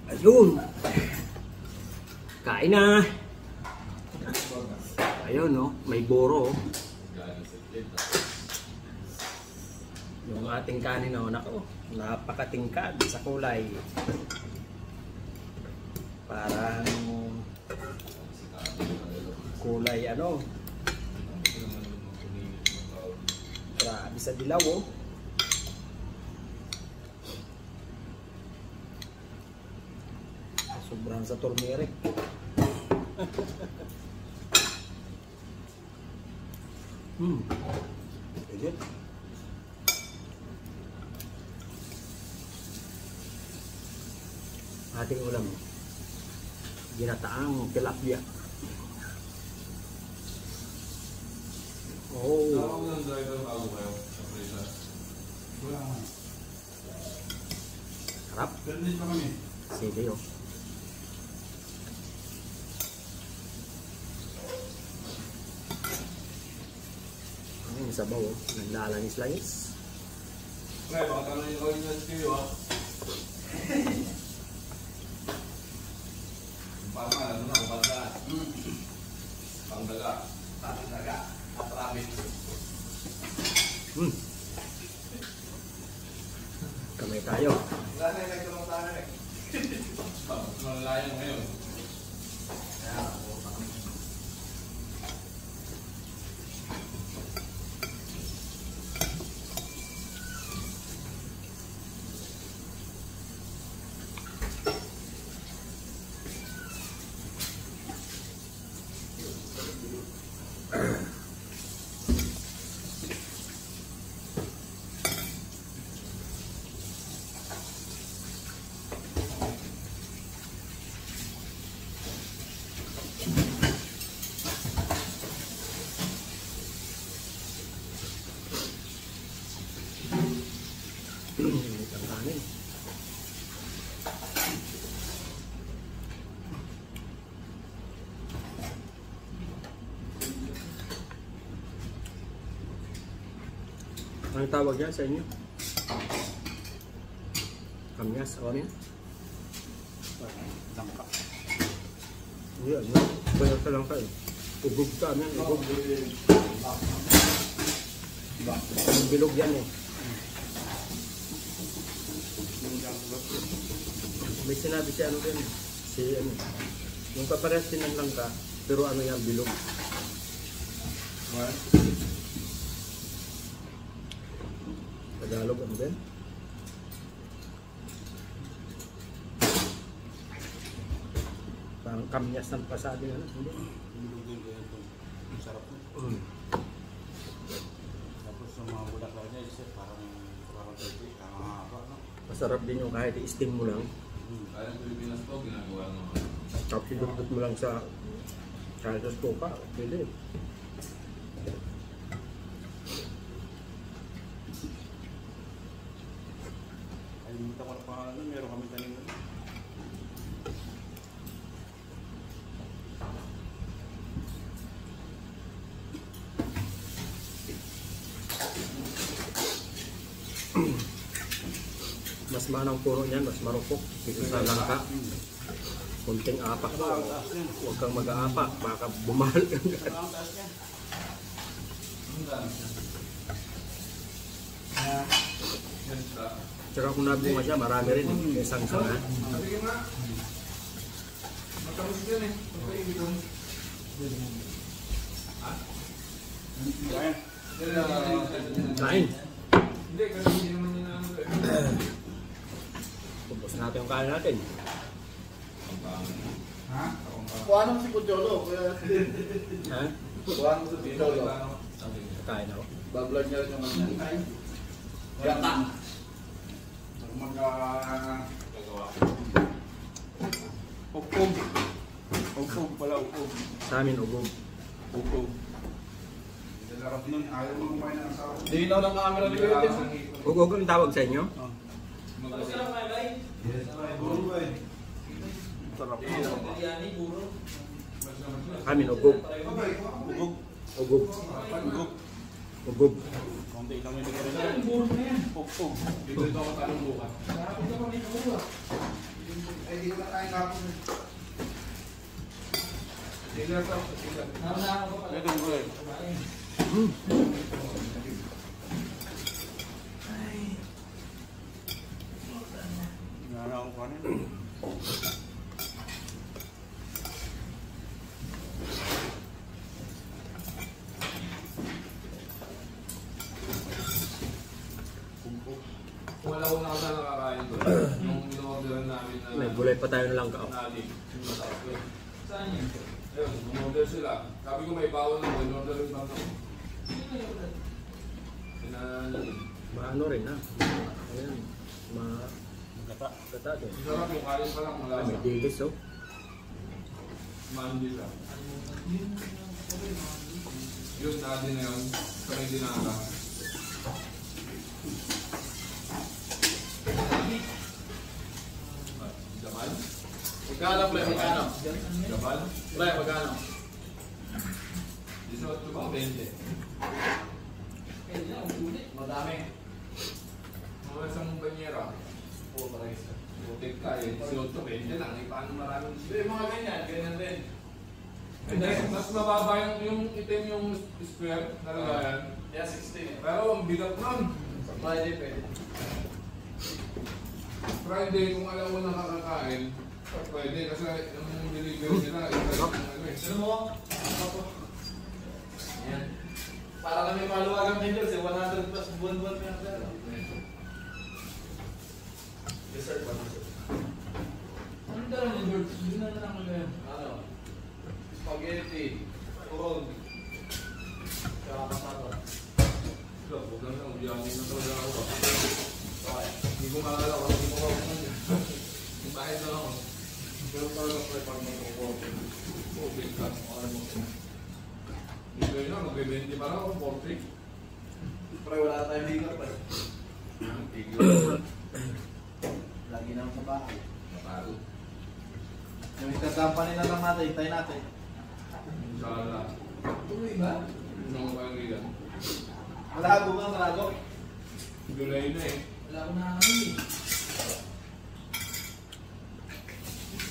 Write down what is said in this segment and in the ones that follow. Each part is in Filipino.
Ayun. Kain na. Ayun, no? May boro. Yung ating kanin, no? Nako, napakatingkad sa kulay. Parang kulay, ano? Grabe sa dilaw, oh. Sobrang sa turmeric. Good. Ating ulam, ginataang tilapia. Oh. Sarap. Sige, oh. Ang sabaw, oh. Naglalangis-langis. Kamay tayo. Malalayang ngayon. Ang kanin. Anong tawag yan sa inyo? Kamyas, ano yan? Langka. Yan, no? Kaya sa langka eh. Ugog ka, yan. Ugog. Ang bilog yan eh. May sinabi siya ano din. Si ano. Yung kaparehas din ng langka, pero ano yan, bilog. Tagalog ano din? Parang kamyas ng pasabi ano. Hindi. Bilog din kaya ito. Sarap po. Tapos sa mga bulak-bulak niya, isa parang tayo, haba, no? Masarap din yung kahit i-steam mo lang. Kaya ng Pilipinas po, ginagawa naman. Tapos idugtog mo lang sa kahit sa stopa, pwede. Ay, hindi ko na pangalan, meron kami tanim na. Mas manang puro niyan, mas marupok. Dito sa langka. Kunting apak mo. Huwag kang mag-aapak, baka bumahal ka. Tsaka kung nabunga siya, marami rin. Isang sanga. Kain. Pupos natin yung kain natin. Ha? Kuha nang si Kujolo. Ha? Kuha nang si Kujolo. Kain ako. Bablog niya rin yung mga yata. Upog. Upog pala, upog. Sa amin, ugog. Upog. Dinaw ng camera ni Kuya Tim. Ugog ang tawag sa inyo? Sarap. Amin, ugog. Ugog. Ugog. Ugog. Ugog. Konti lang yung nagkaroon. Upog. Dito ako tanong bukas. Ay, di ko na kain kapon. Dealer to. Dealer. Ito yung gulay. Nana akong kanin. Wala ko na kasi nakakain ko. Yung in-orderan namin na May gulay pa tayo ng langka. nali. Yung masarap yun. Saan yun? Ayun, umorder sila. Sabi ko may bawal na ko, in-order yung bangka ko. Maano rin ha. Ayan. Gata. Gata din. Masarap yung kanin pa lang Ah, may malasa. dilis oh. Mandi lang. Yun, dati na yun. Kaya dinaka. Jamal? Magkano, pre? Magkano? Jamal? Pre, magkano? 18 ba? 20. Madami. Mga isang banyera. Oo, pares. Putik ka eh. 18, 20 lang. Eh, paano maraming Hindi, mga ganyan. Ganyan din. Hindi, mas mababa yung itim yung square na lagayan. Yeah, 16 eh. Pero ang bigat nun. Sa Friday, pwede. Friday, kung alam mo nakakakain, pwede kasi yung delivery nila, yung ano eh. Sino mo? Ayan. Para kami maluwagang vendors eh. 100 plus buwan-buwan may ang dessert ba? Ano dala ni George? Hindi na lang ulit. Ano? Spaghetti. Turon. Tsaka kasama. So, huwag lang na, ubiyanin na talaga ako. Okay. Hindi ko maalala kung hindi ko ako. Yung bayad na ako. Pero talaga pag may kuko. Oh, big cut. Hindi na, mag-20 pa lang ako, 40. Pre, wala tayong bigat pa. Tigil. Lagi naman sa bahay. Matalo. Yung ikasampanin na lang natin, hintay natin. Sana. Tuloy ba? Ano ba yung ganyan? Malago ba, malago? July na eh. Wala ko na eh.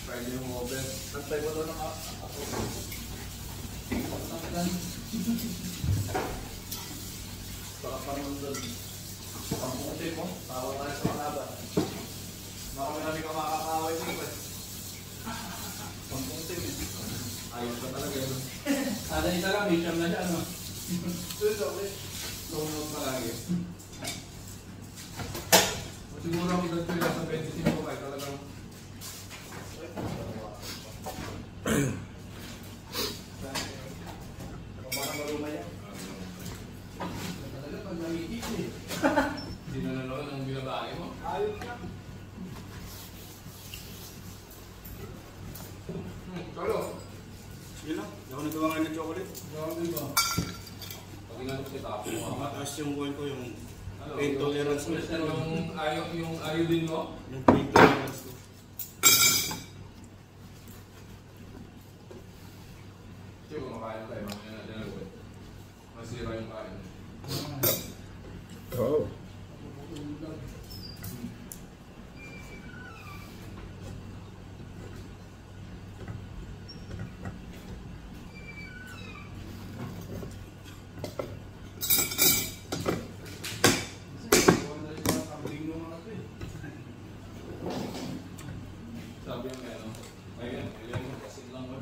Pwede yung oven. Nantay mo doon ako. Baka pa naman doon. Pangpunti mo, tawag tayo sa mga ba. Marami ka makakaway dito. Pangpunti mo. Ayos ka talaga yun. Sana isa lang, may siyam na siya, no? Tunod palagi. Siguro ang edad ko yung nasa 25 ay talagang Talaga pag nangikip eh. hindi na nanonood ng binabae mo. Ayos ka. Cholo! Sige lang. Hindi ako nagawa nga ng chocolate. Grabe ba? Pag inanok kita ako, Mataas yung buwan ko, yung ano, pain tolerance ko. yung ayaw din mo? Yung pain tolerance ko. Kasi kung makain tayo, mamaya na din ako. Masira yung kain. Oh. Sabi yung ano, ayun, yung kasin lang mo.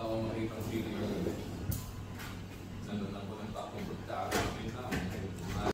Ako makikita ang feeling ko.